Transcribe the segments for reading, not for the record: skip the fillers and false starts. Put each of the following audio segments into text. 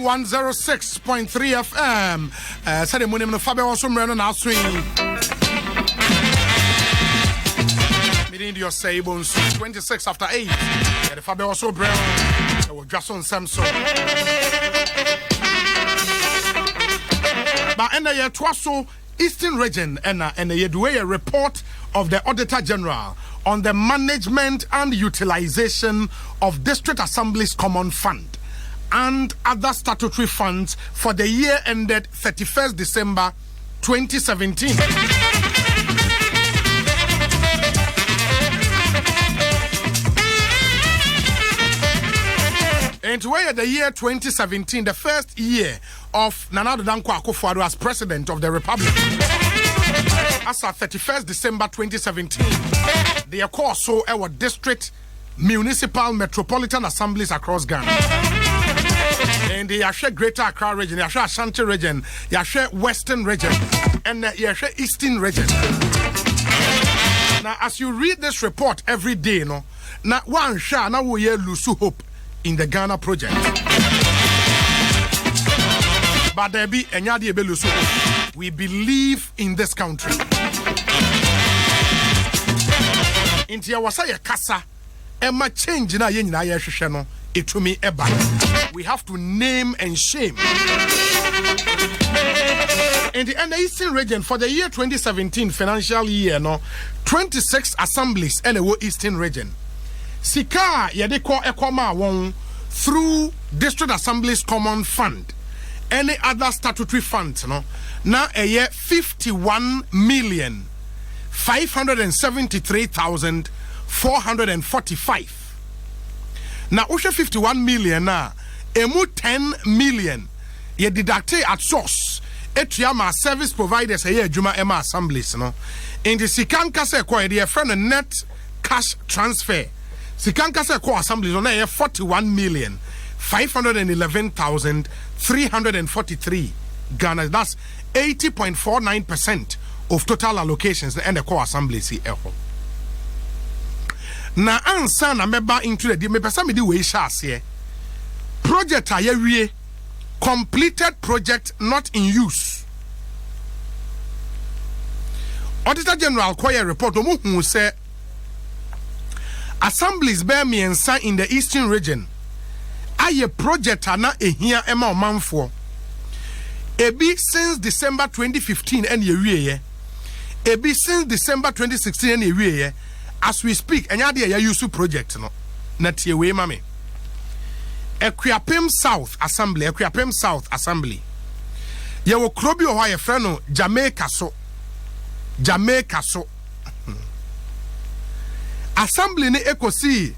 106.3 FM. Said the no Fabio also ran on swing. Meeting your Sabons 26 after 8. The Fabio also brown. Just on Samsung. But in the year Twaso Eastern Region and the year do a report of the Auditor General on the management and utilization of District Assembly's Common Fund and other statutory funds for the year ended 31st December 2017. And where the year 2017, the first year of Nana Addo Dankwa Akufo-Addo as President of the Republic. As of 31st December 2017, they are called so our district, municipal, metropolitan assemblies across Ghana. And they are share Greater Accra region, they are share Ashanti region, they are share Western region, and they are share Eastern region. Now, as you read this report every day, no, now one share now we lose hope in the Ghana project. But there be enyadi ebelusu. We believe in this country. Intia wasaya kasa ema change na ye nyina ye hwehwe no etumi eba. We have to name and shame. In the Eastern region for the year 2017 financial year, no 26 assemblies in the Eastern region. Sika yedeko ekoma won through District Assembly's Common Fund. Any other statutory funds, no? Now a year 51,573,445. Now usha 51 million na emu 10 million ye deducted at source. Etriama service providers a year juma ema assemblies, no? In the Sikanka se kwa ye friend net cash transfer. Sikanka se kwa assemblies on a 41,511,343 Ghana. That's 80.49% of total allocations and the core assemblies here. Na ansa na meba into the me pesa me di we shas here. Project ayewie completed project not in use. Auditor General Koye report omo hu say assemblies bear miensa in the Eastern region. Aye project ana ehia ema omanfo. Ebi since December 2015 and ye. Ebi since December 2016 and ye. As we speak, enya de ya use project no. Na tie we mame. Akuapem South Assembly, Akuapem South Assembly. Ye wo krobi o ye frɛ no Jamaica so. Jamaica so. Assembly ni ekosi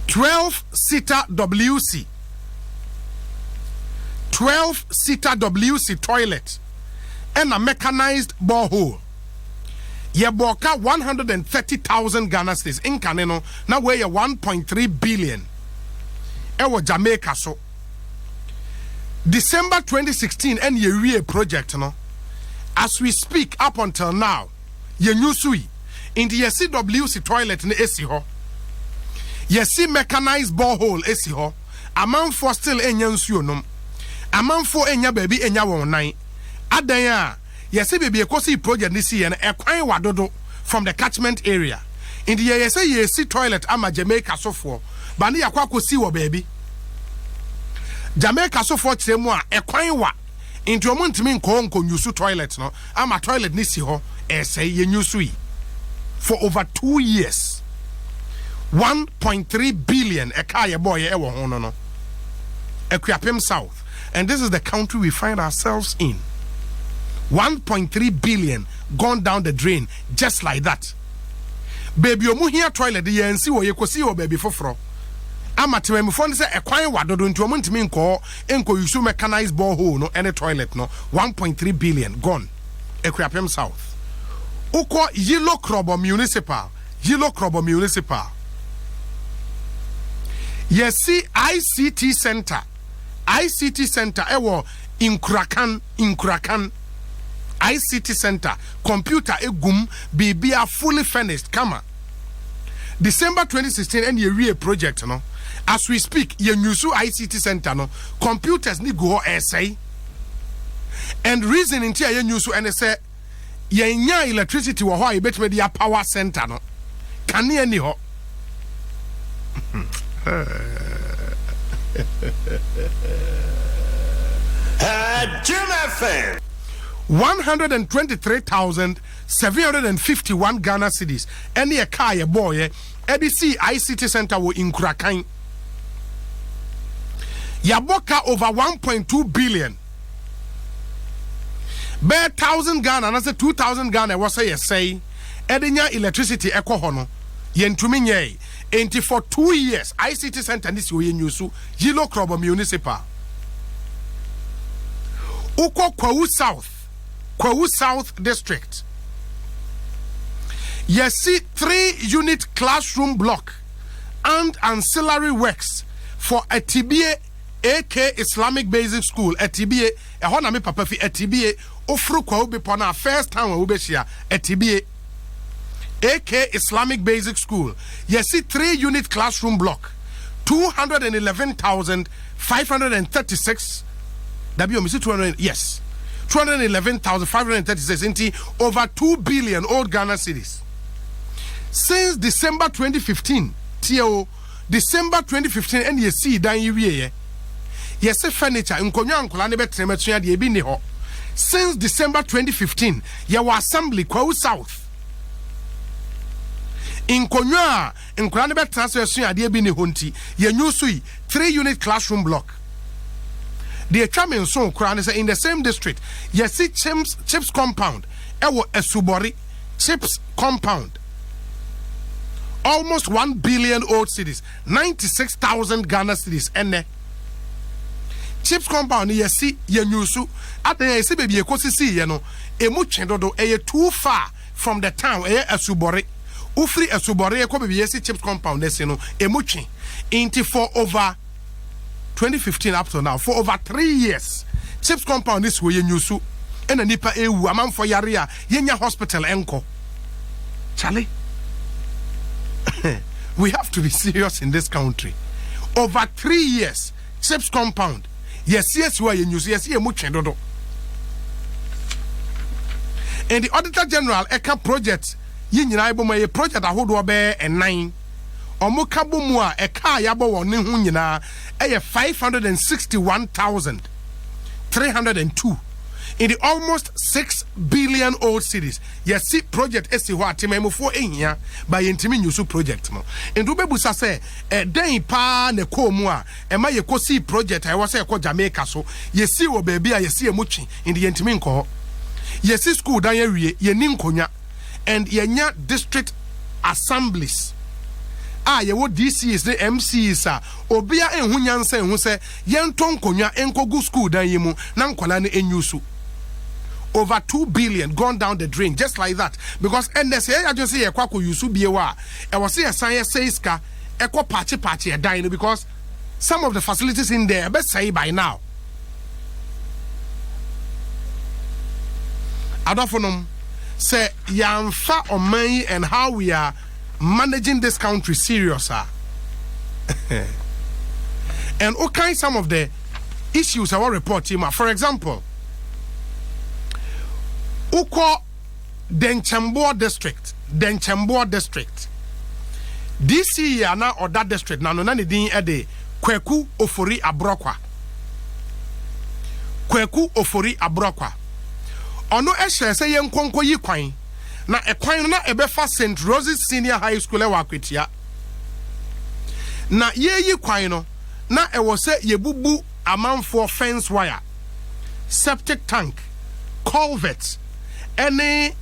12-seater WC. 12-seater WC toilet and a mechanized borehole. Ye boka 130,000 Ghana cedis in Kaneno now weigh 1.3 billion. Ewo Jamaica so. December 2016 and ye project no. As we speak up until now, ye new sui in the CWC toilet in AC ho. Ye see mechanized borehole AC ho. A man for still enya nsuo nom. A man for enya baby enya won nine. Adanya ye see baby ekosi project this year e kwan wadodo from the catchment area. In the ye say ye see toilet ama Jamaica so for. Ba ne yakwa kosi wo baby. Jamaica so for chemu a e kwan wa into omuntimi nko nyusu toilet no ama toilet ni si ho e say ye nyusu for over 2 years. 1.3 billion a car boy ever hono no. Akuapem South. And this is the country we find ourselves in. 1.3 billion gone down the drain just like that. Baby omu here toilet the yensi wo yekosi wo baby foforo. Amatem me phone say e kwan wadodo nti omu ntimi nko use mechanized borehole no any toilet no 1.3 billion gone. Akuapem South. Uko Yellow Krobo Municipal. Yellow Krobo Municipal. Yes, see ICT Center. ICT Center ewo in Kurakan. ICT Center. Computer egum bibia fully furnished. Kama. December 2016 and ye project no. as we speak ye nyusu ICT center no computers ni go essay and reason in tia ye nyusu and say ye nya electricity wo ho ye betime dia power center no kan ye ni ho Jim FM 123,751 Ghana cedis any a car ye boy EDC ICT center wo in Kurakan Yaboka over 1.2 billion Bear 1,000 Ghana and I say 2,000 Ghana was say Edinya electricity eko hono yentumi nye enti for 2 years ICT center this we nyusu Yilo Krobo municipal Uko Kwawu South District. You see 3-unit classroom block and ancillary works for Etibie AK Islamic Basic School. Etibie, ehona me papa fi Etibie ofru kwa ube pona first time ube shia Etibie AK Islamic Basic School. You see 3-unit classroom block 211,536. Yes, 211,536 into over 2 billion old Ghana cedis. Since December 2015, December 2015, and you see that you yes, furniture in Konyan Kolane Betremetria de Ebiniho. Since December 2015, your assembly Kwawu South. In Konya, in Kolane Betremetria de Ebinihunti, your new sui 3-unit classroom block. The chairman so crown is in the same district. You see Chips compound. Ewo Esubori Chips compound. Almost 1 billion old cities. 96,000 Ghana cities. And Chips compound you see ye nyusu. At the see baby ekosisi ye no. Emu chendodo eye too far from the town. Eye Esubori. Ufri Esubori eko baby see Chips compound esi no. Emu chen. Inti for over 2015 up to now, for over 3 years, Chips compound this way nyusu, and a nipa ewu amam for yaria yenya hospital enko. Charlie, we have to be serious in this country. Over 3 years, Chips compound, yes, why nyusu, yes, muchendodo. And the Auditor General Eka project, yinyina ibo my project a hold be and 9. Omukabo mua eka yabo woni hu nyina eye 561,302 in the almost 6 billion old cities. Yes, see project esi ho atememufo ehia by yentimi nyusu project no. Ndu bebusa se den pa ne ko mu a ema ye kosi project I was say ko Jamaica so yesi wo baby a yesi emutwi in the yentimi nko. Yesi school dan yawie ye ni nkonya and yenya district assemblies. Ye wo DCs the MCs obia enhu nyansa enhu se yento nkonwa enkogu school dan yemu na nkwala ne enyusu. Over 2 billion gone down the drain just like that because NSA agency ye kwako yusu biewa e was say science seiska ekwo patch e dan because some of the facilities in there be say by now. Adofonom say yamfa oman and how we are managing this country serious and okay some of the issues I will report to you. For example, Uko Denchambua district this year now or that district now no nani din ede Kweku Ofori Abrokwa ono ehye say yenkonko yi kwan na ekwan na ebefa St. Roses Senior High School ewa Akwetia na yeyi kwan no na ewo se yebubu amanfo fence wire septic tank culvert any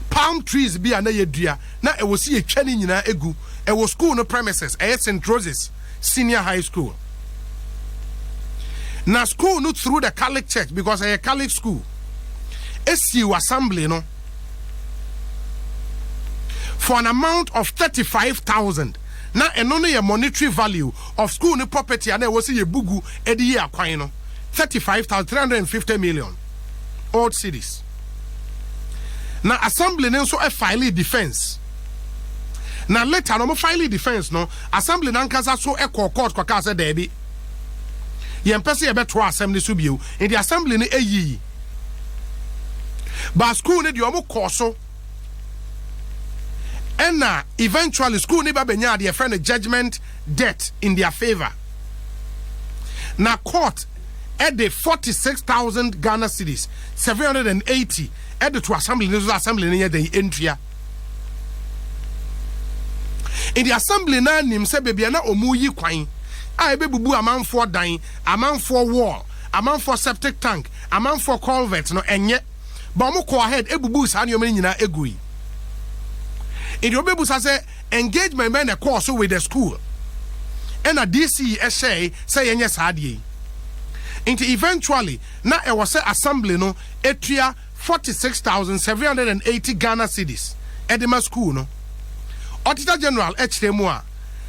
palm trees bi ana yedua na ewo si yetwa ni nyina egu ewo school no premises St. Roses Senior High School na school no through the Catholic Church because a Catholic school SU assembly no for an amount of 35,000. Now, and only a monetary value of school no property, and I was a bugu edi year quino 35,350 million old cities. Now, assembly so a file defense. Now later no file defense no assembly nankasa so echo court kwaka say there be yempese ye beto assembly so bio in the assembly ne eyi but school ne de omo course and eventually school ne ba benya de friend judgment debt in their favor. Now court at the 46,000 Ghana cedis 780 at the to assembly near the entry. In the assembly na nim se bebia na omuyi kwan a ebebubu amount for dying, amount for wall, amount for septic tank, amount for culvert no enye but mo ko ahead ebubu sa nyoma nyina egui. In the obebu sa say engagement men a course with the school and a DC say yenye sadie into eventually na e was assembly no etria 46,780 Ghana cedis edema school no Auditor General HTMA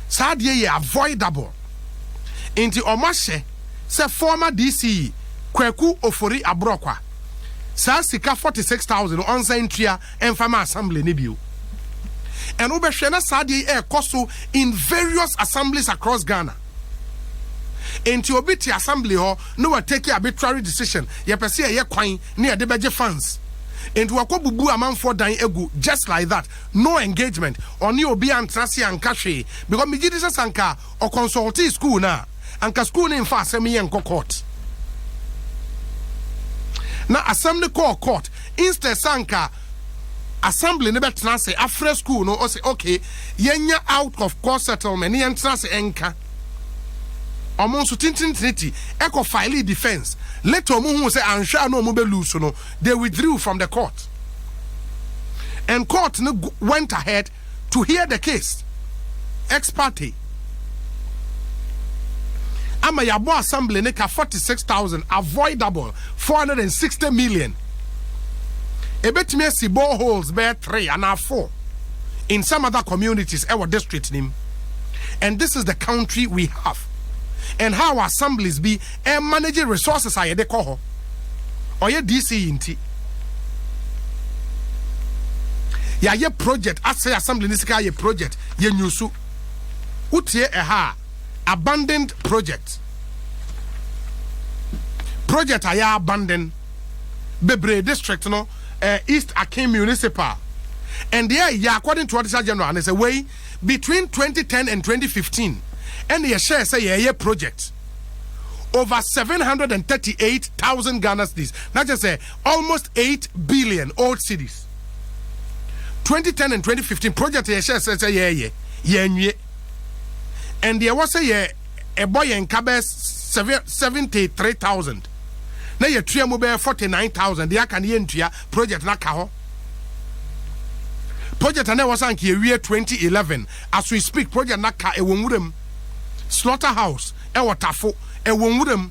sadie ye avoidable into omashe say former DC Kweku Ofori Abrokwa sa sika 46,000 on entria enfama assembly ni bio and obeshena sadie e koso in various assemblies across Ghana. Into obiti assembly ho no we take arbitrary decision ye pese ye kwan ne de beje funds into akobubu amanfo dan egu just like that, no engagement oni obi antrase anka hwe because migidi se sanka o consult school na anka school ne mfa asem ye nko court na assembly court instead sanka assembly ne betena se afre school no o say okay yenya out of court settlement ne entra se enka omo so tintintinity eco file defense later omo hu say ansha no omo be lose no they withdrew from the court and court went ahead to hear the case ex parte ama yabo assembly ne ka 46,000 avoidable 460 million ebetimi asi boreholes bear 3 and 4 in some other communities our district nim and this is the country we have and how assemblies be and managing resources are de koho or ye DC inti ya ye project as say assembly nisika ye project ye nyusu utie ha abandoned project aya abandoned Bebre district no East Akim Municipal and there according to Auditor General and say way between 2010 and 2015 and the share say a project over 738,000 Ghana cedis. Not just say almost 8 billion old cities. 2010 and 2015 project a share say and there was a boy in Kabes 73,000. Now you three mobile 49,000. They can enter project na kaho. Project na was anki year 2011. As we speak, project na ka ewonwurem slaughterhouse e watafo ewonwurem.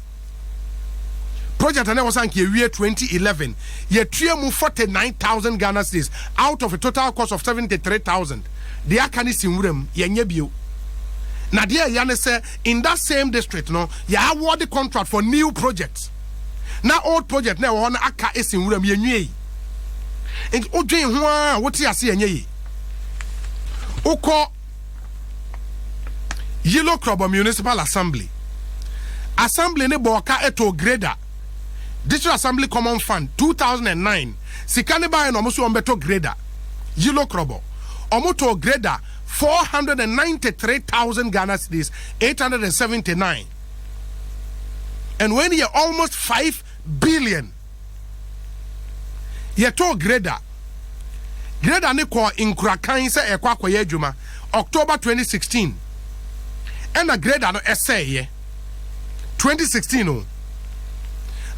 Project na was anki year 2011. Ye three mu 49,000 Ghana cedis out of a total cost of 73,000. They can sinwurem yenye bio. Na dia yane say in that same district no ya award the contract for new projects. Na old project na won aka esin wuram yenwie enti odwen ho a wote ase yenye yi ukọ Yellow Crop Municipal Assembly ne boka eto grader District Assembly Common Fund 2009 sikane ba no so ombeto grader Yellow Crop omoto grader 493,000 Ghana cedis 879 and when you almost 5 billion you told grader ne ko inkurakan se ekwa akoye adwuma October 2016 and a grader no essay 2016 no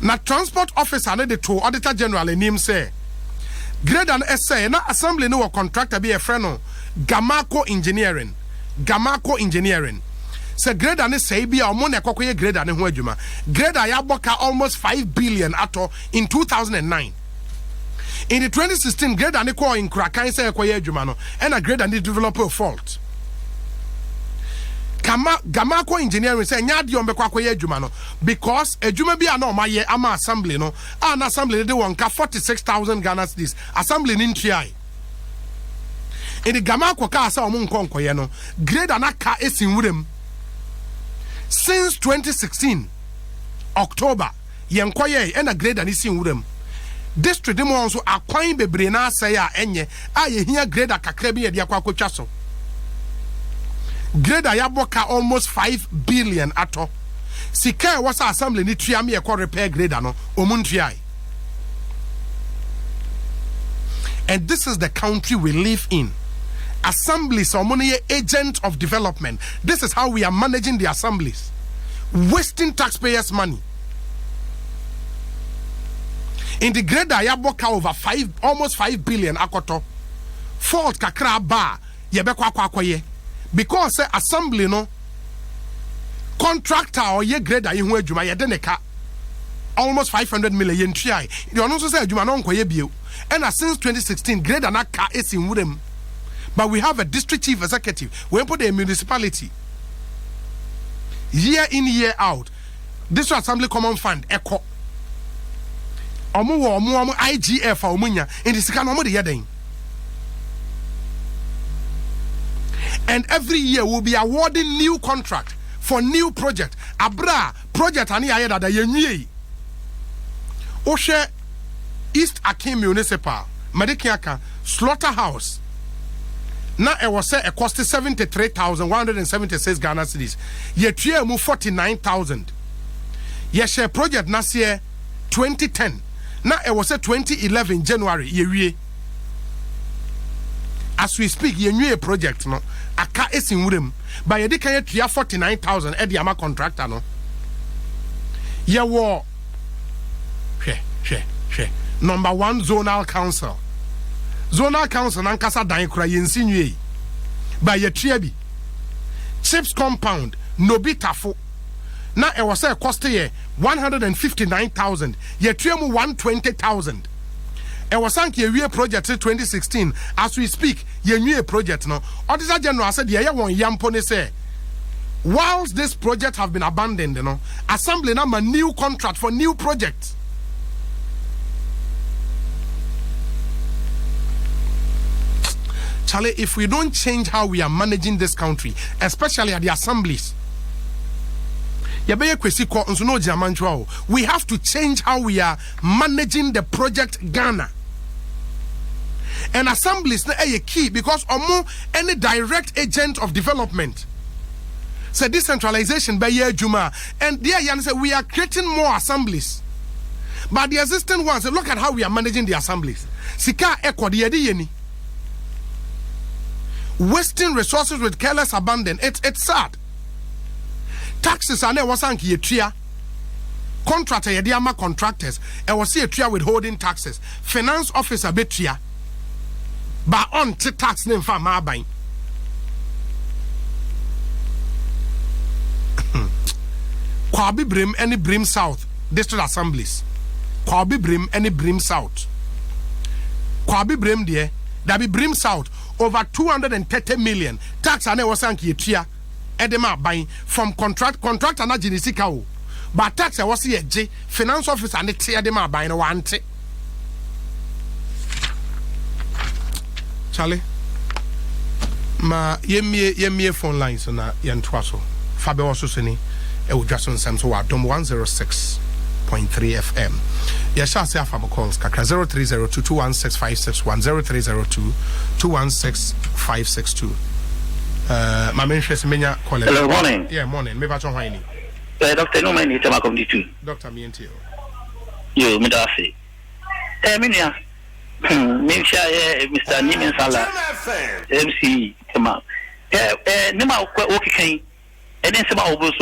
na transport officer ne de to Auditor General enim say grader no essay na assembly no contractor be a friend no Gamako Engineering se grader ne say bia omo na ekokoye grader ne ho adwuma grader ya boka almost 5 billion ato in 2009 in the 2016 grader ne ko in krakan say ekoye adwuma no and a grader ne developer fault Gamako Engineering say nya de ombekwa akoye adwuma no because adwuma bia na omaye ama assembly no an assembly de won ka 46,000 Ghana cedis assembly ni ntriai In the Gama Kwaka sa omo nkonkoye no, grade anaka esin wurem. Since 2016 October, yenkoye and a grade and isin wurem. District demo also akwan bebre na say a enye a ye hia grade akakra bi ye de akwa akotwa so. Grade ayaboka almost 5 billion ato. Sika was assembly ni tua me e ko repair grade no omuntua. And this is the country we live in. Assemblies are money agent of development. This is how we are managing the assemblies, wasting taxpayers' money. In the grade ayaboka over almost 5 billion akoto. Fault kakra ba yebekwa kwakoye. Because say assembly no contractor or ye grade ayehu adwuma ye de neka almost 500 million try. You also say adwuma no nkoye bio. And since 2016 grade anaka is in wurem. But we have a district chief executive. We put a municipality. Year in, year out. District Assembly Common Fund, ECO. Omu IGF omunya in the second omu de yedeng. And every year we'll be awarding new contract for new project. Abra project ani ayeda da yenye. Oshe East Akim Municipal, Medikiaka, Slaughterhouse. Now it was a cost 73,176 Ghana cedis. Ye trie mu 49,000. Ye share project last year 2010. Now it was a 2011 January ye. As we speak, ye new project no. Aka esin wurem. But ye dika ye tria 49,000 e di ama contractor no. Ye wo Number 1 zonal council. Zonal council nankasa dan kura yensinwe. By ye triabi. Chips compound Nobitafo. Na e was a cost ye 159,000. Ye triamu 120,000. E was sank ye project 2016. As we speak, ye new project no. Auditor General said ye won yampone say. Whilst this project have been abandoned, you know, assembly number new contract for new projects. Charlie, if we don't change how we are managing this country, especially at the assemblies, we have to change how we are managing the project Ghana. And assemblies are a key because any direct agent of development. So decentralization by year Juma. And there you say we are creating more assemblies. But the existing ones, look at how we are managing the assemblies. Sika eko di yeni. Wasting resources with careless abandon. It's sad. Taxes are never sank ye tria. Contractor ye diama contractors. And was see a tria withholding taxes. Finance officer be tria. But on tax name for ma buying. Kwabi Brim any Brim South district assemblies. Kwabi Brim any Brim South. Kwabi Brim there. That be Brim South. Over 230 million tax ane wasanki etria edema buying from contract na jinisika o but tax e was ye je finance officer ane te edema buying wante Charlie ma yemie phone lines na yentwa so fabe wo so seni e wo dwaso nsam so wa dom 106.3 FM. Yes, I say from calls. 0302216561 0302216562. My main is Menya calling. Hello, morning. Yeah, morning. Maybe I don't know. Doctor, no man, it's a come to Doctor, me and you. You, me dafi. Minya. Me share Mr. Nimen Sala. MC, come on. Nima okay. And then some of us.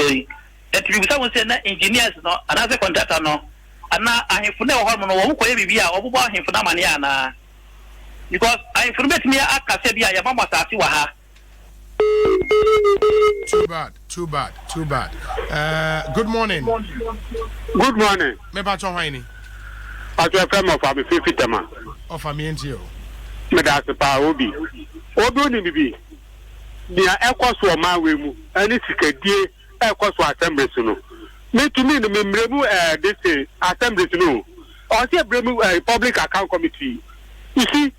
That we someone say engineers no another contractor no ana ahefune ho no wo ko bibia obubo ahefuna mane ana because ahefune betimi akase bia ya mama sati wa ha. Too bad. Good morning. Good morning. Me ba chon hwan ni? Ato FM of am fifitama. Of am enti o. Me da se pa obi. Obi ni bibi. Dia ekoso ma we mu ani sikadie ekoso assemblies no. Me to me no membremu this assemblies no. Or say bremu public account committee. You see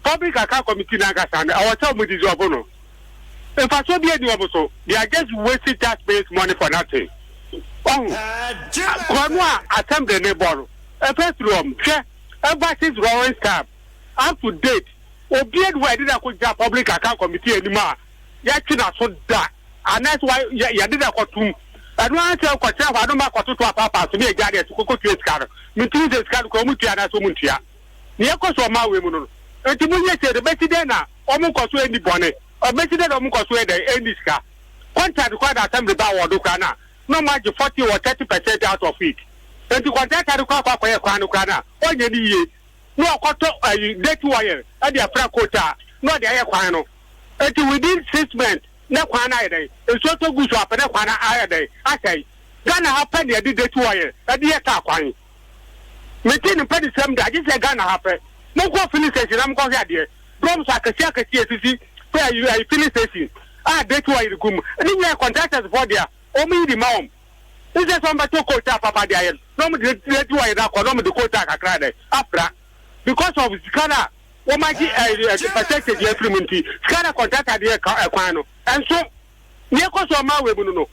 public account committee na gasande our tell me this obono if I so be any oboso they are just wasting taxpayers money for nothing Kwanwa assembly ne borrow first room everything's growing staff up to date obied where did I go public account committee anymore yatina so that and that's why ya did go to and one tell kwata wa no ma kwato to papa so me gade to koko to eskaro me tu de eskaro ko mutia na so muntia ne ekoso ma we mu no enti mu ye se de betide na o mu koso eni bone o betide na o mu koso e de eni ska contract ko da assembly ba wodo kana no ma 40 or 30% out of it enti contract ko akwa ye kwanu kana onye ni ye no akoto date wire e de afra quota no de ye kwan no enti within 6 months na kwana ide so to guso apene kwana ayede asai Ghana happen ya did to wire ade ya ka kwan metin pedi sem da ji se Ghana happen mo ko finish station am ko ya de drum sakasi sisi where you finish station date wire gum ni nya contractors for there o mi di maum is there somebody to quota papa there no me date wire da ko no me de quota kakra de afra because of Ghana what might protected the implementing Ghana contractor the kwano and so near cost my way no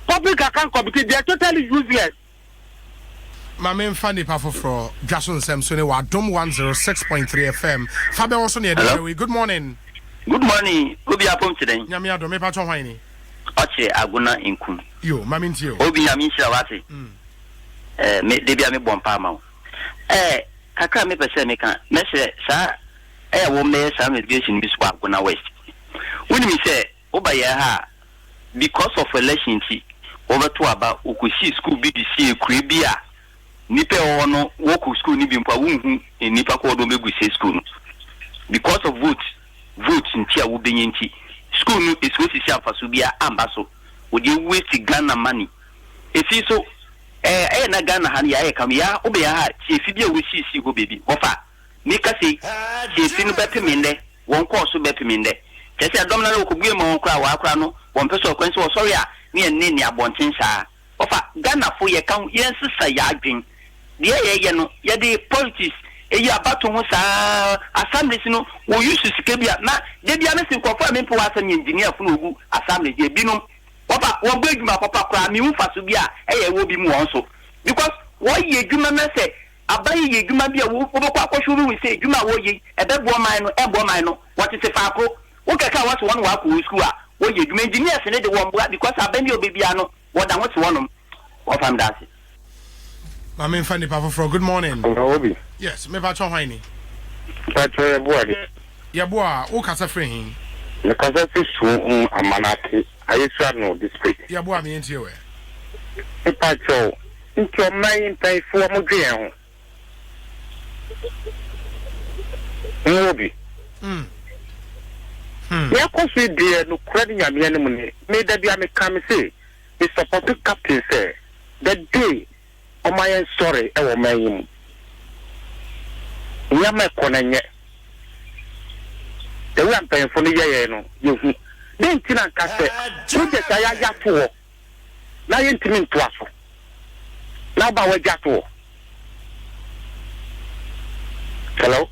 public account committee they are totally useless. My main funny powerful for Jason Samson wa Dom 106.3 FM. Fabio also near the good morning. Good morning. Obi apom today. Nyame ado me patron hwan Oche aguna inkum. Yo, mami ntio. Obi nyame nhyira wate. Me debia me bompa ma. Kakra me pese me kan. Me se sa wo me sa mediation bi so aguna west. When me say obaye ha because of election ti over to about okusi school bi disi ekure bi a nipa ono woku school ni bi mpa wunhu nipa ko do megusi school no because of vote nti a wo benye nti school no is go sisi afaso bi a amba so wo dey waste Ghana money efi so na Ghana han ya kam ya obe ya ha ti efi bi a wo sisi go bebi ofa ni ka sei ti efi no bepeminde won ko so bepeminde kese adom na ko bue mo kra wa kra no won peso kwanse wo sorry a ne ni abonten saa ofa Ghana fo ye kan yen sisa ya adwen de ye no ye de politics eyi abato ho saa assembly no wo use sika bia na de bia me sin kofo me po asan engineer fo no ogu assembly je binom ofa wo gbe adwuma papa kra me hu faso bia eye wo bi mu won so because wo ye adwuma na se abaye ye adwuma bia wo bokwa akosho bi we se adwuma wo ye ebebo man no ebo man no what is fa ko wo kaka what one wa ko school a wo ye adwuma engineer se ne de wo mbua because abani obebia no wo da what wonom wo fam dase. My main funny powerful for good morning. Obi. Yes, me patron hwan Patron boy. Ya boa o kasa free hin. The kasa su amanake ayesa no district. Ya boa me ntio we. Patron into my pay for mo dwen ho. Obi. Ya ko so die no kwadi nyame ne mu ne. Me da bia me kam say the support captain say the day my sorry e wo mayim nyama konanye e we ampen fo no yeye no yehu den tina ka se project ya yato na yentimi ntoaso na ba wa jato. Hello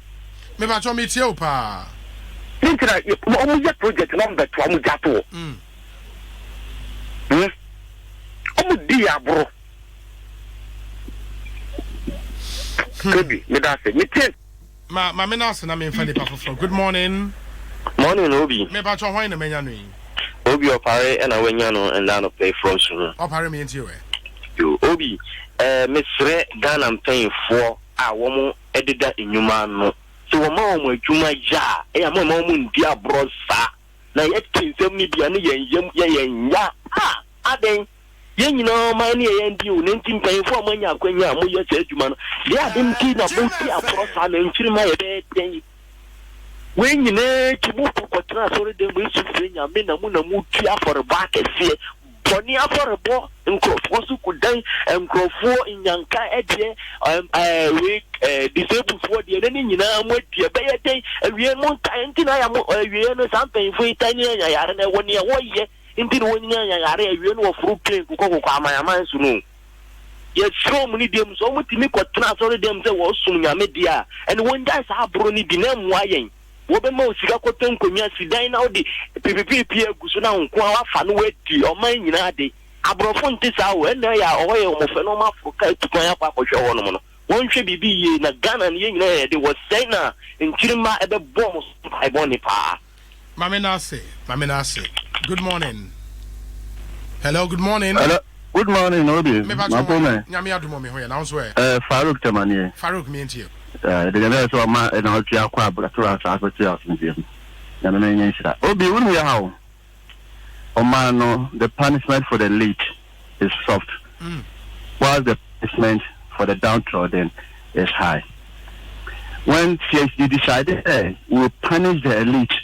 me patron me tie o pa den tina o mu project no mbe to amu jato o mu di abro Kobi, me da se. Me ten. Ma me na se na me mfa nipa foforo. Good morning. Morning, Obi. Me patron hwan na menya no yi. Obi opare and awanya no and land of play from soon. Opare me ntio we. Yo, Obi, me sre Ghana paying for a woman edida inyuma no. So wo ma wo adwuma ja, e ma mo ndi abro sa. Na ye tinsem ni bia ne yen ya. Aden yen nyina ma ne yen di o ntim payfo amanya akwanya mo ye se adwuma no de adem ti na bo ti aprosa na ntiri ma ye be den we nyina ti bo kotra so de mo su frenya me na mu ti afore ba kese boni afore bo nkrofo su kudan nkrofo nyanka edie we disabled for the ne nyina mo die be ye den awie mo ntan ti na ya mo awie no sampanyfo itani ya yare na woni ya wo ye inti no wonya yare awie no wofuru plane ko amaya man su no Yes, so many them so much me ko transfer them say wo sum nyame dia and when that sa abro ni bi na muayen wo be ma osika ko tenkonya sidan na odi PPP aguso na nko afa no wadi o man nyina de abrofo nte sa wo na ya o ye mo fe no ma Africa tukon ya kwa hwe wo no no won hwe bibi ye na Ghana ne nyina ye de wo say na nkirima ebe bom pai boni pa Mame Nase. Good morning. Hello, good morning. Hello. Good morning, Obi. Nyame adumo me hoye na won so Farouk Temanie. Farouk me ntio. The guy so ma na otu akwa abratura sa asocia asnjem. Na me nyen shira. Obi, wonu ya how? Omano, the punishment for the elite is soft. While the punishment for the downtrodden is high. When CHD decided we will punish the elite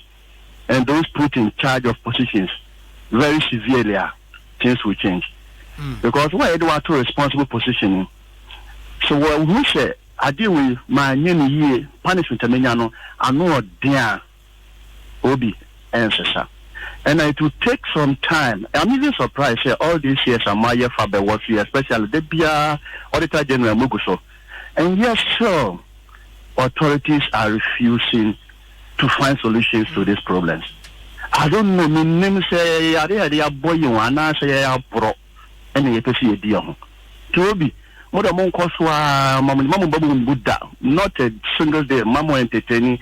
and those put in charge of positions very severely, things will change. Because why do I to responsible positioning? So when we say I deal with my new punishment I know dear Obi ancestor. And it will take some time. I'm even surprised all these years Amaya Faber was here, especially the BIA Auditor General Muguso. And yes, sure, authorities are refusing to find solutions to these problems. I don't know, my name say are boy you wanna say bro. And you see a deal. Toby, Mother Monkoswa, Mamma Buddha, not a single day, Mamma entertaining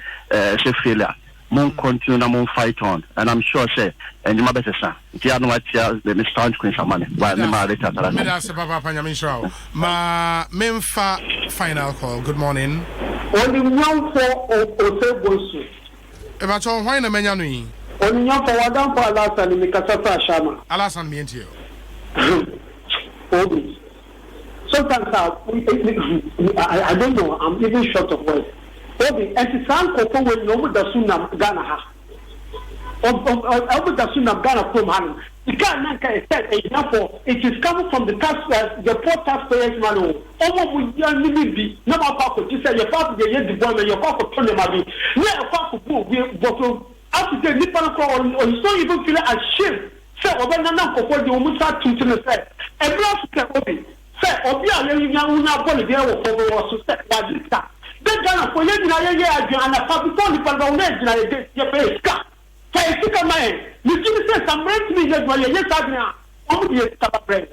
failure. Mon continue and mon fight on, and I'm sure say, and you better say, Tiano Matia, the Mr. Queen Samani, by the Marita. Ma Memfa final call. Good morning. Only one for Osebosu. If I told why na menyanui. Only one for Wadam for Alasan in Mikasa Shama. Alasan me ntio. Obi. Sometimes I don't know, I'm even short of words. Obi, and the sound Koko will know the Sunam Ghana ha. Over the Sunam Ghana from Hanum. The Ghana said enough it is coming from the poor taxpayers' money. Almost with young Libby, no more pocket. You say your father, the boy, your pocket, Tony Mabi. Let a pocket book, after the Nippon call, or so even feel ashamed. Say, when I'm not for the woman start to say, and last Obi, say, Obi, I let you know, not for the was to set by this time. Then Ghana for you, and a public phone for the leg, your face. Say, sick man, you give me some rent me, yes, I'm now. Only a stop bread.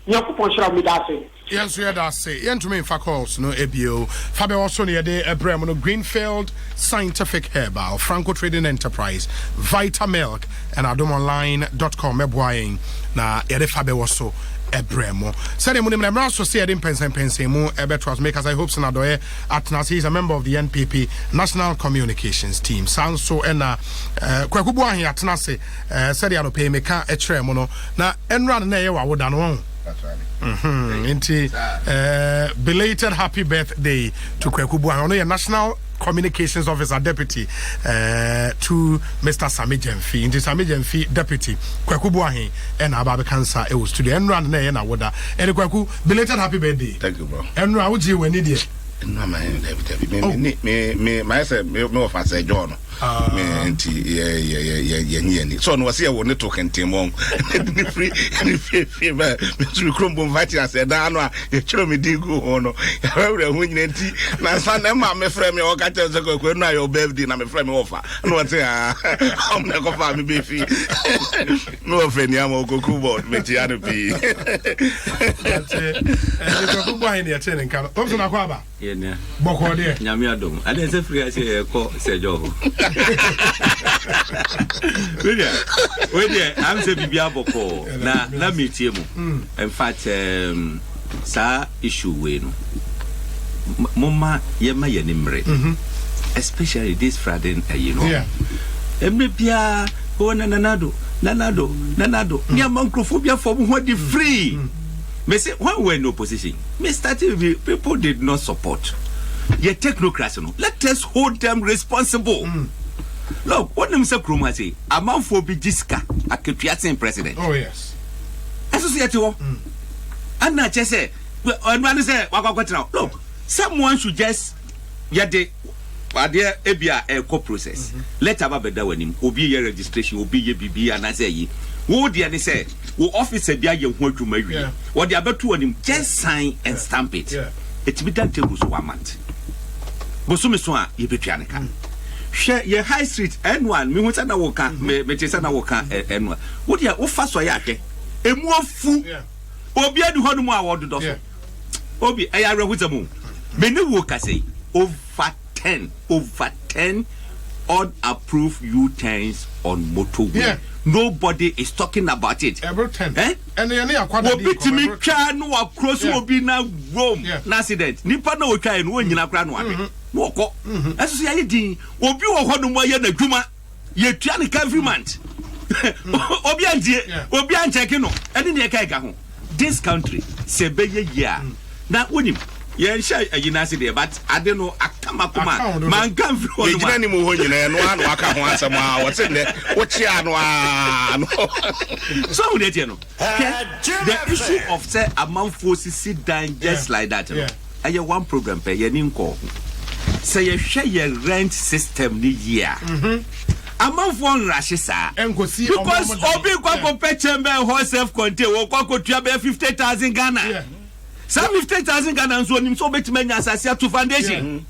Your coupon shall be that. Yes, we are that say. To me, for calls, no ABO. Fabio also near the Bremono Greenfield Scientific Herbal, Franco Trading Enterprise, Vita Milk, and adomonline.com. Mebwaying na Ede Fabio also. Ebremo. Said him when I'm also saying Pensen Ebetros makers. I hope Senadoe Atnas is a member of the NPP National Communications Team. Sounds so and Kwakubuan here Atnase said he had to pay me car a tremono. Now and run near would done. That's right. Belated happy birthday to Kwakubuan, only a National Communications Officer Deputy to Mr. Sami Jemfi. Into Sami Jemfi Deputy Kwakubuahi and Ababe Cancer. It was to the end run there and I would and Kwaku belated happy birthday. Thank you, bro. And I would you when idiot. No, myself, no, if I say John, so no, was here when they took and Timon, free, Mr. Crumbo invited us, and I show me did go on. However, when my son and my friend, or catch us a go, now your birthday, and I'm a friend offer. No one say, I'm not going to find me beefy. No friend, I'm a cuckoo board, Metiana P. That's it. And the cuckoo in the attending come. Come to Naquaba. Boko there. Nyamiadum. I didn't say free. I say call Sejo. Wait, I'm saying Bibia Boko. Na meetiemu. In fact, sa issue we no. Mama yema yenimre. Especially this Friday, you know. Yeah. Emebia oh nanado. Nyamankrofobia for what the free. Me say when we're in opposition, people did not support. Ye technocrats, no. Let us hold them responsible. Look, what them say Kroma say, a man for be Jiska, a Kepiatin president. Oh yes. Associate and not just say, look, someone should just get the there ABA co process. Let Abba Bedawanim, Obi registration, Obi BB, and I say, wo de ne say wo officer bia ye ho adwuma wi wo de abeto onim just sign and stamp it it be done table so 1 month bosumi so a ye betua ne ka hwe ye high street n1 me hu say na wo ka me te say na wo ka n1 wo de wo fa so ya hwe emu afu obi adu ho no mu a wo dodo so obi aya rehuzamu me ne wo ka say over 10 unapproved U-turns on motorway. Nobody is talking about it. Every 10. And obi timi twa no across obi na Rome na accident. Nipa na o twa no nyina kra no ade. No okọ. Eso so ye din. Obi wo ho no mo ye na dwuma. Ye tua ne every month. Obi andie, obi ancheke no. Ene ne kai ka ho. This country se be ye year. Na wonim yeah, you there, but I don't know. Akamakuma, man, come from the money. No, I can't answer. What's in there? What's here? So, you know, the issue of say amount forces sit down just like that. I have one program pay your name call. Say you share your rent system the year. Amount for rashes because Obi Kwako Pechembe whole self-contained will Kwako 50,000 Ghana. Some 50,000 Ghana so nim so betime nya asase to foundation.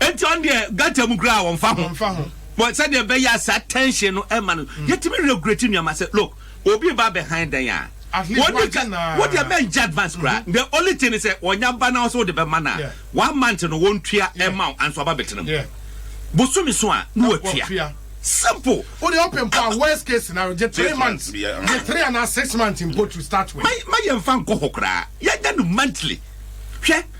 Enti on the gatam gra won fa ho. But said the be ya attention no e man. Yetime regret nu am say look, obi ba behind them ya. What the men advance gra. The only thing is say onya ba na so the be man 1 month no won tua e ma and so ba betenam. Bosumi so a no atua. Simple. For the open power, worst case scenario, just 3 months. Get 3 and 6 months in both to start with. My young fan go hokra. Ya done monthly.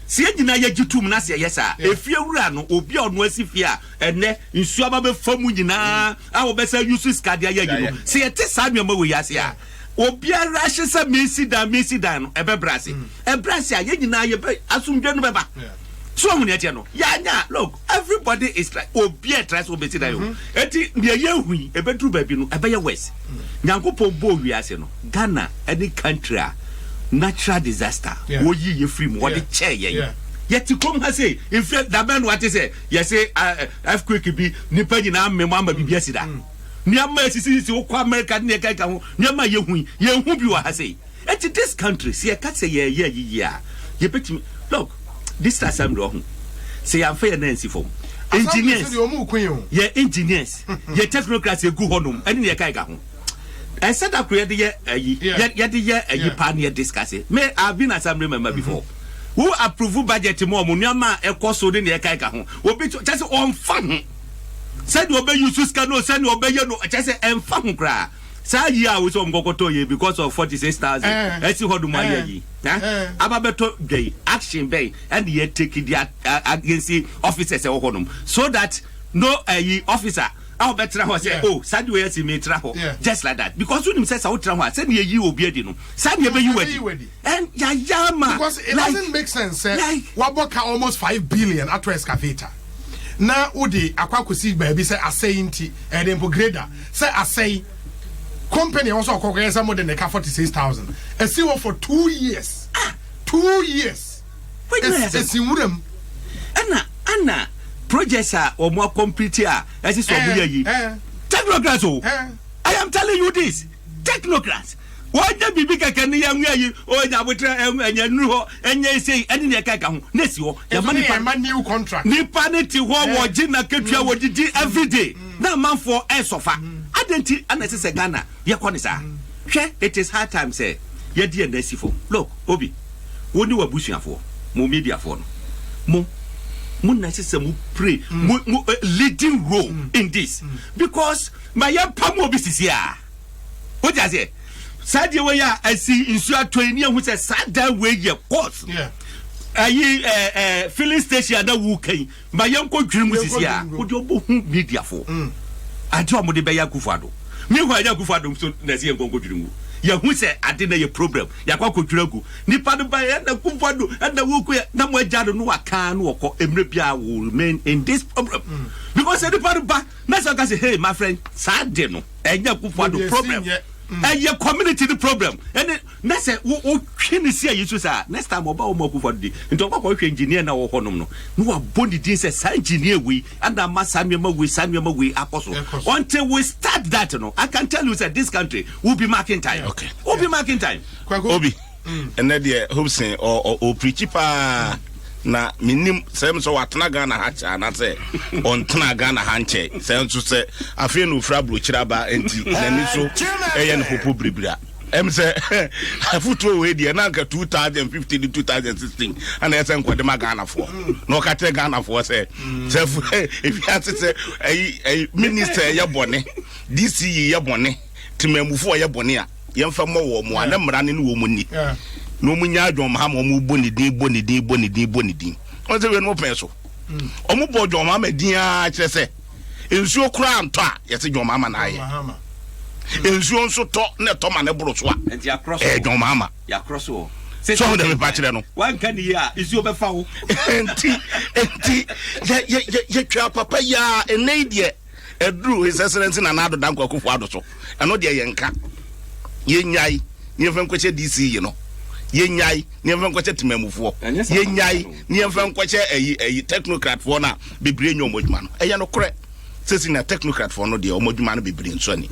See, you know, you two months, yes, sir. If you run, or be on West Fia, and then you swab from Mujina, our best use Cadia. See, a test time your movie, yes, yeah. Or be a rashes of Missy Dan, a Brassi. A Brassia, you know, you assume Geneva. So many yeah, look, everybody is like be a trust will be today. Eti the year we a bedroom baby no a better west. Nyanko bo we as no Ghana, any country, natural disaster. Wo ye free what the chair ye. Yet to come has say, in fact, the man what is say, yes, say, I've quickly be nipa na me mama be biasida. Nyama sisi wo kwa America ne kai ka ho, nyama ye hu bi wa ha say. Eti this country, see a cat say ye ye betimi look. This assembly wrong. Say I'm fair Nancy form. Engineers. Yeah, engineers. Yeah, technocrats a good honum. And the Kaika. I said I created a pioneer discussing. May I've been assembly member before. Who approve budget more Munyama a cost in the Kaika. Will be just on fun. Said obey you Suscano, send obey you just and fun cry. Say ya we so mgokoto ye because of 46,000. Esi hodu ma ye. Ababeto dey action bay and ye take the against officers e honum so that no officer I better ho say oh sadi we see me tra ho just like that because when him say sa tra ho say na yi obi edi no sadi e be yi wedi and ya ma because it doesn't make sense like waboka almost 5 billion at excavator na udi akwakosi baby say asayinti and then grader say asay company also called some more than 46,000. A see for 2 years. 2 years. It's in Woodham. Anna, projects are or more complete here. As is technocrats. I am telling you this. Technocrats. Why the big can you or and you say any Nesio, your new contract. Nipanity war Jina Ketria what did every day. Now man for air sofa. Identity unnecessary Ghana. It is hard time say. Ye dear Nesifo. Look, Obi. What do a bushing for? More media for no. More necessary pray. Leading role in this. Because my young Pamo business here. What does it? Sadia way I see in Sua 20 who says sad way your course. Filling station that wooking. My young coach dream was here. What you media for? I told me the Baya Kufado. Meanwhile, Yakufado so Nazi and Congo Dream. Who said I didn't a problem. Yakako Drago. Nipa by and the Kufado and the Wuku. No more Jado no can walk or Emrepia will remain in this problem. Because any part of back, Nasa say, hey, my friend, sad deno. And Yakufado problem. your community the problem. And that's it. What can you see? You say next time about more for the into what engineer now or no. No, a body this is engineer we and a Masamia we apostle. Until we start that, I can tell you that this country will be marking time. Okay, will be marking time. Obi, and then the hoping or preachy pa. Na minim sem so watena Ghana hacha na say on tena Ghana hanche sem so say afi no fra brochira ba enti nani so eye no popo bribira em say afuto we dia na nka 2015 to 2016 ana ese nkwade ma Ghana fo no ka te Ghana fo say if you say minister ye bone DC ye bone timamufo ye bone a yemfa mo wo mo ana mra ne wo mo ni no munya adwom ha mo mu boni din on se we no penso o mu bo dwom ha ma din a kire se ensuo kura anto a yese dwom ha ma na aye ensuo nso to na to ma ne boro so a enti across dwom ha ma ya cross so de me pa kire no wan kan ya ensuo be fa wo enti ye twa papa ya enedie edru his excellency na nado danko akufo ado so eno de ye nka ye nyai ye fen kwache DC yi no ye nyai ne mfa nkwache timamufuo ye nyai ne mfa nkwache eyi technocrat for na bebre nyo modwuma no eya no kore sesi na technocrat for no de omodwuma no bebre nso ani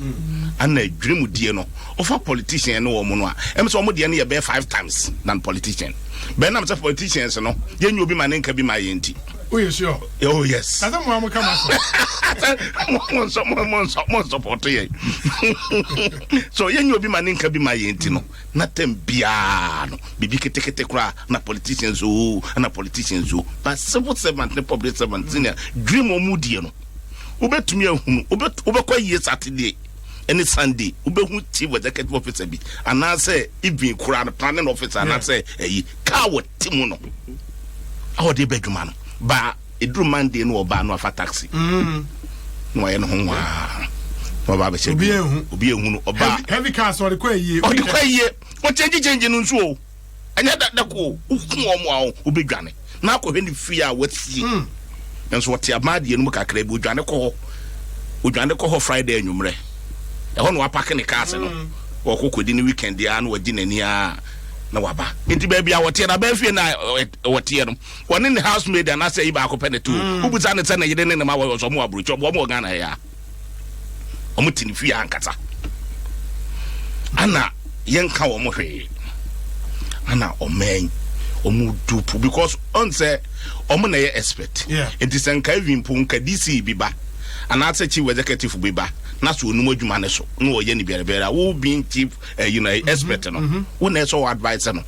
ana adwiremu die no ofa politician no wo mo no a em so omodie no ye be 5 times than politician be na mse politicians no ye nyo bi ma ne nka bi ma ye nti oh yes sure oh yes that's mo am come mo support ye so ye nyo bi ma ne nka bi ma ye nti no na tembia no bibi ketekete kura na politicians but civil servant ne public servant senior dream omudie no ubetumi ahunu ubekwa ye Saturday any Sunday ubehu chief executive officer bi anase even kura na planning officer anase ka wo timu no awode bedwuma no ba edru Monday no oba no afa taxi no ye no ho wa ba be che obi ehunu no oba heavy cars or the kwaye o change no nso o anya da ko ukun omo a obedwane na akohwe ni fi a wati enso wote amade no kakra bi odwane ko ho Friday anwumre e ho no apake ne cars no okokodi ni weekend ya na wadi nani a na waba enti ba bia wote na ba fie na wote no woni ne housemaid na say ba akopɛ ne to ubuza ne tse na yede ne ma wo so mo abrocho mo Ghana ya omutini fie ankata ana yenka wo mo hwe ana omen omudupu because on say omo na ye expert it is enka even punka DC biba ana ase chief executive biba na so onum adwuma ne so no wo ye ni biara wo being chief expert no wo na so advice no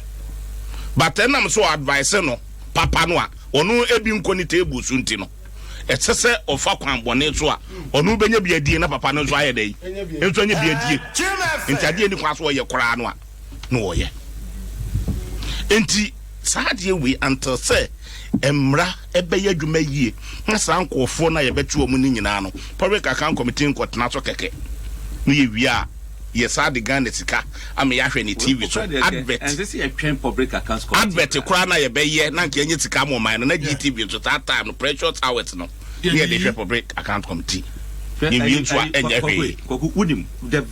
but enam so advice no papa no a onu ebi nkoni table so nti no etese ofa kwan bone so a onu benya biadie na papa no so aye dai enso anya biadie ntade ni kwa so wo ye kora no a no wo ye enti saadie we until say emra ebeye adwuma yie na sankofo na ye betu omu ni nyina no public account committee nkotena so keke no ye wi a ye saade Ghana sika am ya hwe ni TV so advert and this is a public accounts committee advert kura na ye beye na nke enye sika mo man na GTV so that time no precious hours no ye the public account committee the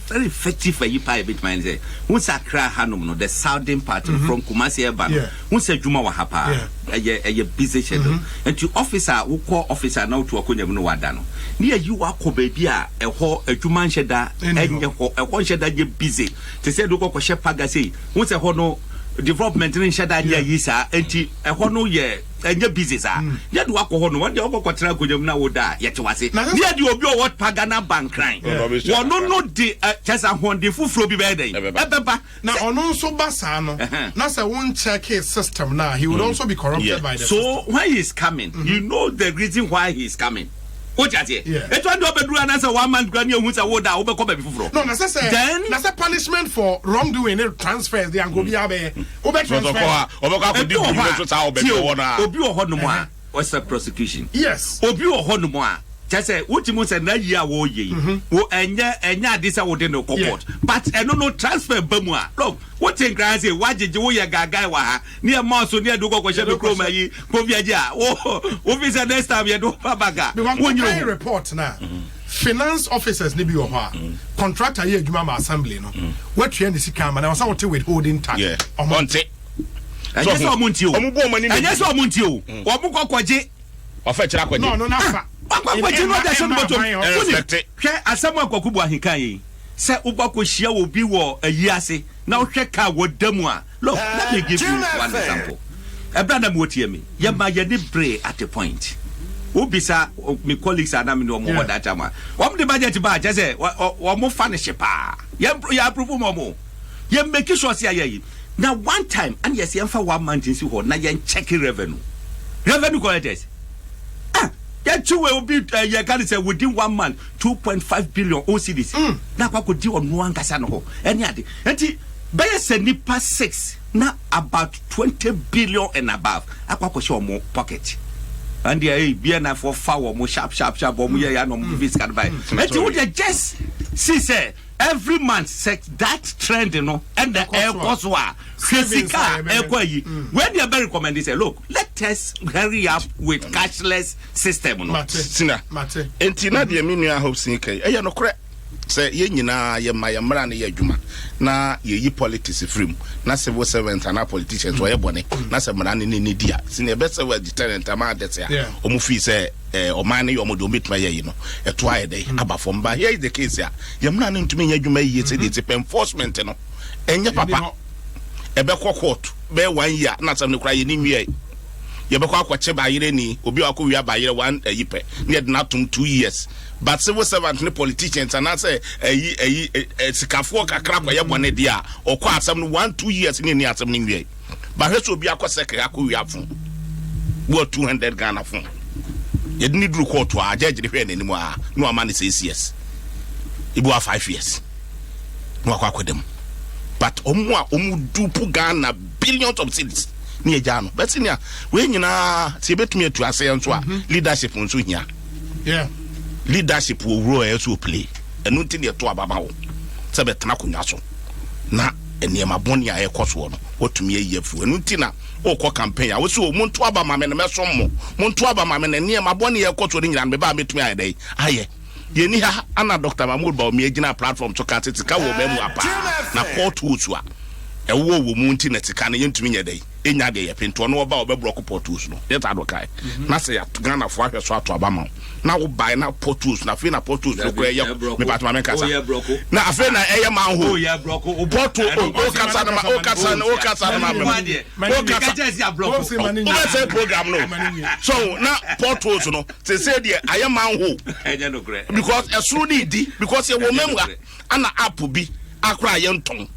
very effective yipa bit mind say once Accra Hanum no the southern part from Kumasi Eba once Juma wa hapa a busy schedule and to officer who call officer now to akonya no wada no near you akọ baby a ho adwuma nhyeda enye ho ehọ nhyeda ye busy te say do kokọ shepaga say once ho no development in nhyeda dia yi sa enti ehọ no ye enye busy sa ye do akọ no won okọ tra akonya na woda ye tewase ye di obi o what pagana bank crime won no di chesa honde fufuro bi be den ebeba na ono nso basa no na say won check his system now he would also be corrupted by the so when he is coming you know the reason why he is coming. What you say? It want to be do an answer 1 month granny who say woda obe come before. No, that's a punishment for wrongdoing. Transfers the ango biya be obe transfer. Obi o hono mo a what's the prosecution? Yes. Obi o hono mo a say what you say na year wo ye wo enya this wo de no court but eno no transfer bamu a look what in grand say wajeje wo ye gaga wa ha ne ma so ne do kokko shebe kroma yi ko viaje a wo visa next time ye do babaga wo nyiro report na finance officers ni bi wo ha contractor ye adwuma ma assembly no what train the sika ma na wasa wote withholding tax onte Yes, or Muntio. And yes, or Muntio. Or Mukoji. Or fetch Aqua. No, As someone Kokubwa Hikai, say Ubako Shia will be war a yasi. Now Sheka would demwa. Look, let me give you one example. A brother would hear me. Yama Yadi Bray at the point. Ubisa, my colleagues are not no more that time. What the budget by just say, or more funny shepa. Ya approve more. You make sure say. Now one time, and yes, for 1 month in Suho, now you're checking revenue collectors. That two will be, you can say within 1 month, 2.5 billion OCDs. Now I could do on one Casano. And yet, Bayas Nipa 6, now about 20 billion and above. I could show more pocket. And the Biana for foul, more sharp, or no movies can buy. And you would just see, say, every month, that trend, you know, and the air cost when you very recommend say, look, let us hurry up with cashless system. No, Sina, Entina, the Minia Hope Sinke, no correct. Say, Yenina, Yamara, Yajuma, na ye politics free, na civil servants and our politicians were bonny, na some man in India. Senior better were deterrent amount that's here. Omufi say, or money or modomit my, you know, a twice day, about from by here is the case here. You're running to me, you may yet say it's enforcement, you know, and your papa. Ebeko court be 1 year na some no cry ni wie ye beko akwache ba yire ni obi akowia ba yire 1 yipe ne de natum 2 years but civil servant ne politicians and say sikafo kakra kwa ye bone dia okwa asem no 1-2 years ni asem ni wie ba hweso obi akoseke akowia fun wo 200 Ghana fun ye ni dru court a judge de hwe nanim a no amane 6 years ibu 5 years no akwakodem. But omu Ghana billions of cities near Jano. But senior, when you know, see bet me to say and so leadership on so here. Yeah. Leadership will grow as will play. And nothing near to Abao. Sabet Nakunaso. Na and near my bonny air cost one. What to me a year for Nutina or co campaign. I was so Montuaba Mamma and Messomo. Montuaba Mamma and near my bonny air cost in and me to me a day. Aye. Yeni ha ana Dr. Mahmoud ba me gina platform to ka tetika wo memu apa na port tools a ewo wo mu nti na tika na yentumi nya dai enya de ye pento no ba obebro port tools no yeta do kai na se ya Ghana fo ahwe so ato abama na wo bai na port tools na fe na port tools no kra ye me patma me kasa na afe na eye man ho port tools o kasa na ma o kasa na me o kasa say program no so na port tools no se say de aye man ho because esuru ni di because ye wo memu ana app bi akra ye nton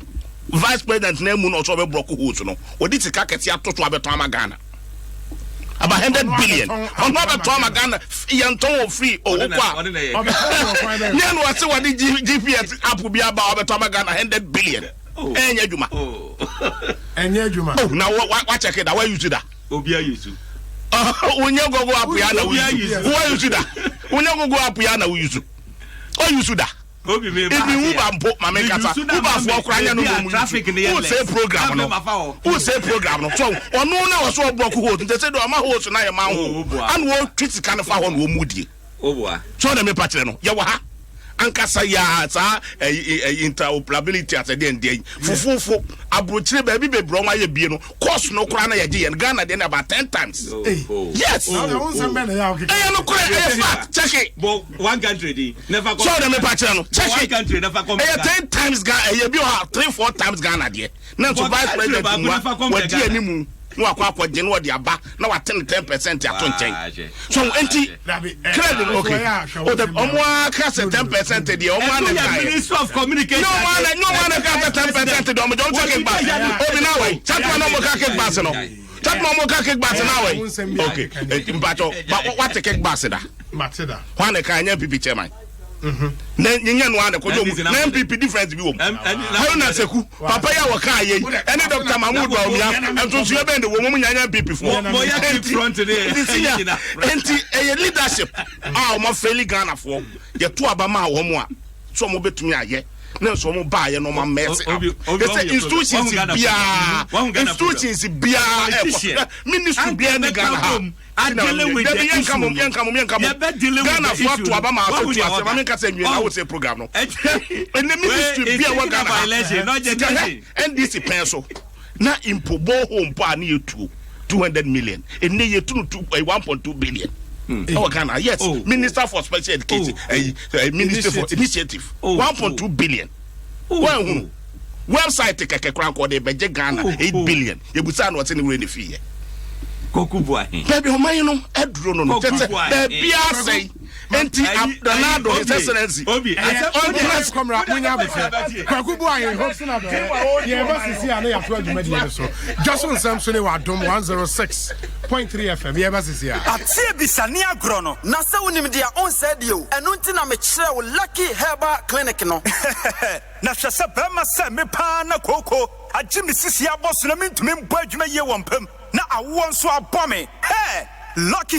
vice president na mu no so be block holes no odi tika kete atoto abeton amagana about 100 billion on no abeton amagana ye nton free o kwa ne no ase wadi GPS app bi aba abeton amagana 100 billion enya djuma na wa check it that why you do that obi ayesu onye gogo app ya na we use that onye gogo app ya na we use o use that Obi me ba mpo mama kata uba fo kranya no mu traffic ne ye say program no who say program no so ono na wo so block hold nte say do ama hold na ye man ho and wo twit kan fa ho no mu die oboa so na me pa kire no ye wo ha ankasa ya sa interoperability at the end fufufu abrochire ba bi bebro ma ye bie no course no kra na ye je Ghana dey about 10 times yes no check it but one country never come so na me pa kire no check one it country never come 10 times Ghana ye bi 3-4 times Ghana dey na so vice president wa di animu no akwa je no de aba na wa 10% ato nchen so enti credit okay o the omo ka 10% de omo an Minister of Communication no one ka 10% de omo don't take it back obi na we chat no mo ka kick back no chat no mo ka kick back na we okay mpacho what take kick back da mateda wan ka anya pipi chairman na nyenya no ane kojo na MPP difference bi wo Haruna Seku papa ya waka ye ene Dr. Mahmoud Bawumia entonso ye bende wo mu nyanya MPP fo mo ya keep front there enti e leadership mo feli Ghana fo ye to abama wo mo a so mo betumi aye na so mo ba ye no ma mess up institutions bia ministry bia ne Ghana ha dealing with the issue Ghana for to abama so to ase ma nka say na wo say program no and the ministry bia wa Ghana not just NDC pencil na impobo home pa na yetu 200 million and na yetu 1.2 billion. Ghana, yes, Minister for Special Education, Minister for Initiative, 1.2 billion. Website take crank or they budget Ghana 8 billion. You would say what's in the fee. Kokubwa. Baby, no, Edro, no, baby, I say. Enti Abdalado, His Excellency. Obi, let's come right. We have it. Kakubwa, you hope so. Yeah, but see, I know you have to media so. Johnson Samson, wa dom 106.3 FM. Yeah, but see. Atie bisania grono. Na se wonim dia on said you. Enu nti na me kire wo Lucky Herbal Clinic no. Na hwese bema se me pa na koko. Agye me sisi aboso na mentumi mbo adwuma ye wompam. Na awo nso abome. Hey, Lucky